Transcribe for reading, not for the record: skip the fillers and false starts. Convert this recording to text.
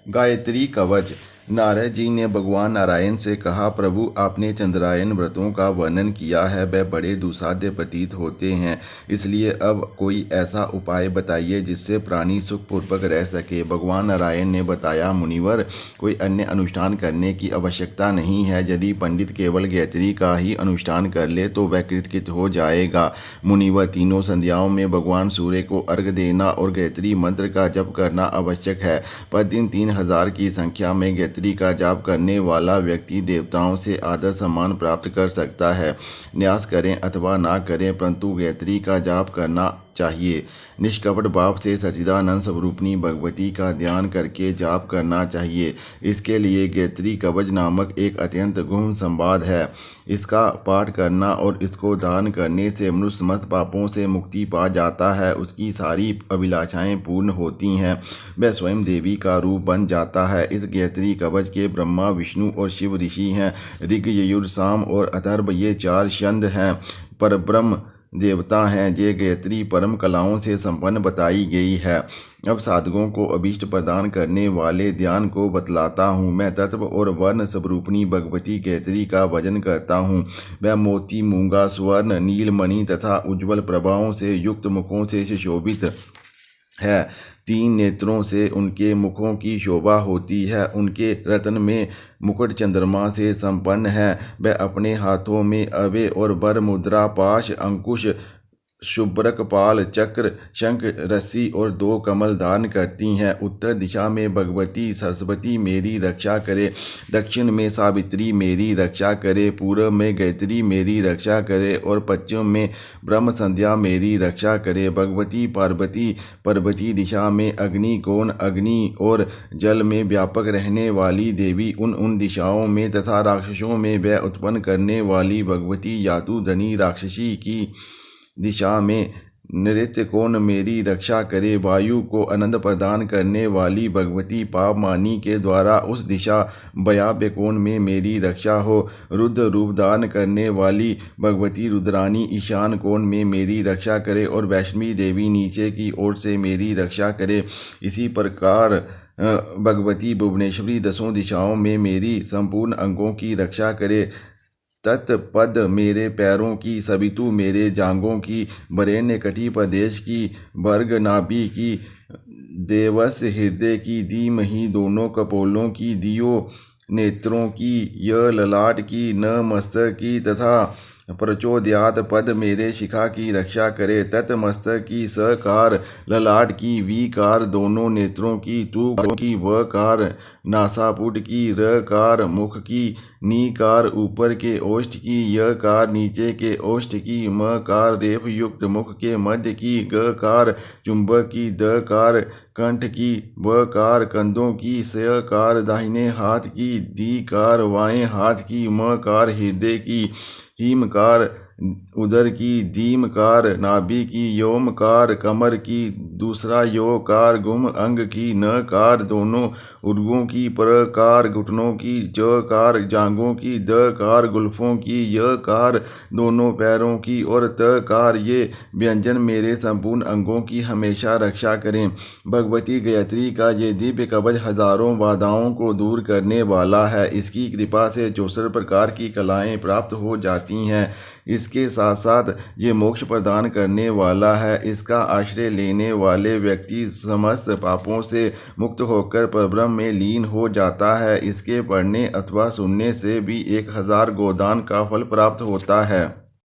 गायत्री कवच। नारद जी ने भगवान नारायण से कहा, प्रभु आपने चंद्रायन व्रतों का वर्णन किया है, वे बड़े दुसाध्य प्रतीत होते हैं, इसलिए अब कोई ऐसा उपाय बताइए जिससे प्राणी सुखपूर्वक रह सके। भगवान नारायण ने बताया, मुनिवर, कोई अन्य अनुष्ठान करने की आवश्यकता नहीं है। यदि पंडित केवल गायत्री का ही अनुष्ठान कर ले तो वह कृतकृत हो जाएगा। मुनिवर, तीनों संध्याओं में भगवान सूर्य को अर्घ्य देना और गायत्री मंत्र का जप करना आवश्यक है। प्रतिदिन 3000 की संख्या में गायत्री का जाप करने वाला व्यक्ति देवताओं से आदर सम्मान प्राप्त कर सकता है। न्यास करें अथवा ना करें, परंतु गायत्री का जाप करना चाहिए। निष्कपट भाव से सच्चिदानंद स्वरूपिणी भगवती का ध्यान करके जाप करना चाहिए। इसके लिए गायत्री कवच नामक एक अत्यंत गूढ़ संवाद है। इसका पाठ करना और इसको धारण करने से मनुष्य समस्त पापों से मुक्ति पा जाता है, उसकी सारी अभिलाषाएं पूर्ण होती हैं, वह स्वयं देवी का रूप बन जाता है। इस गायत्री कवच के ब्रह्मा, विष्णु और शिव ऋषि हैं। ऋग, यजुर, साम और अथर्व ये 4 छंद हैं। परब्रह्म देवता हैं। ये गायत्री परम कलाओं से संपन्न बताई गई है। अब साधकों को अभीष्ट प्रदान करने वाले ध्यान को बतलाता हूँ। मैं तत्व और वर्ण स्वरूपिणी भगवती गायत्री का भजन करता हूँ। वह मोती, मूंगा, स्वर्ण, नीलमणि तथा उज्ज्वल प्रभाओं से युक्त मुखों से सुशोभित है। 3 नेत्रों से उनके मुखों की शोभा होती है। उनके रत्न में मुकुट चंद्रमा से संपन्न है। वह अपने हाथों में अभय और वर मुद्रा, पाश, अंकुश, शुभ्रक, पाल, चक्र, शंख, रस्सी और 2 कमल धारण करती हैं। उत्तर दिशा में भगवती सरस्वती मेरी रक्षा करे, दक्षिण में सावित्री मेरी रक्षा करे, पूर्व में गायत्री मेरी रक्षा करे और पश्चिम में ब्रह्म संध्या मेरी रक्षा करे। भगवती पार्वती पर्वती दिशा में अग्नि, कोण, अग्नि और जल में व्यापक रहने वाली देवी उन दिशाओं में तथा राक्षसों में वह उत्पन्न करने वाली भगवती यातुधनी राक्षसी की दिशा में नृत्य कोण मेरी रक्षा करे। वायु को आनंद प्रदान करने वाली भगवती पापमानी के द्वारा उस दिशा भयाव्य कोण में मेरी रक्षा हो। रुद्र रूप धारण करने वाली भगवती रुद्रानी ईशान कोण में मेरी रक्षा करे और वैष्णवी देवी नीचे की ओर से मेरी रक्षा करे। इसी प्रकार भगवती भुवनेश्वरी 10 दिशाओं में मेरी संपूर्ण अंगों की रक्षा करे। तत्पद मेरे पैरों की, सवितु मेरे जांघों की, वरेण्य कटी प्रदेश की, भर्ग नाभि की, देवस हृदय की, धीमहि दोनों कपोलों की, दियो नेत्रों की, य ललाट की, न मस्तक की तथा प्रचोदयात पद मेरे शिखा की रक्षा करे। तत् मस्तक की, सकार, ललाट की, वीकार, दोनों नेत्रों की, तू की, वकार, नासापुट की, रकार, मुख की, नीकार, ऊपर के ओष्ठ की, यकार, नीचे के ओष्ठ की, मकार, रेफ युक्त मुख के मध्य की, गकार, चुंबक की, दकार, कंठ की, वकार, कंधों की, सकार, दाहिने हाथ की, दीकार, बाएं हाथ की, मकार, हृदय की, हीमकार, उदर की, दीमकार, नाभि की, योमकार, कमर की, दूसरा योकार, गुम अंग की, नकार, दोनों उर्गों की, प्रकार, घुटनों की, जकार, जांघों की, दकार, गुल्फों की, यकार, दोनों पैरों की और तकार, ये व्यंजन मेरे संपूर्ण अंगों की हमेशा रक्षा करें। भगवती गायत्री का ये दिव्य कवच हजारों बाधाओं को दूर करने वाला है। इसकी कृपा से 64 प्रकार की कलाएं प्राप्त हो जाती हैं। इसके साथ साथ ये मोक्ष प्रदान करने वाला है। इसका आश्रय लेने वाले व्यक्ति समस्त पापों से मुक्त होकर परब्रह्म में लीन हो जाता है। इसके पढ़ने अथवा सुनने से भी 1000 गोदान का फल प्राप्त होता है।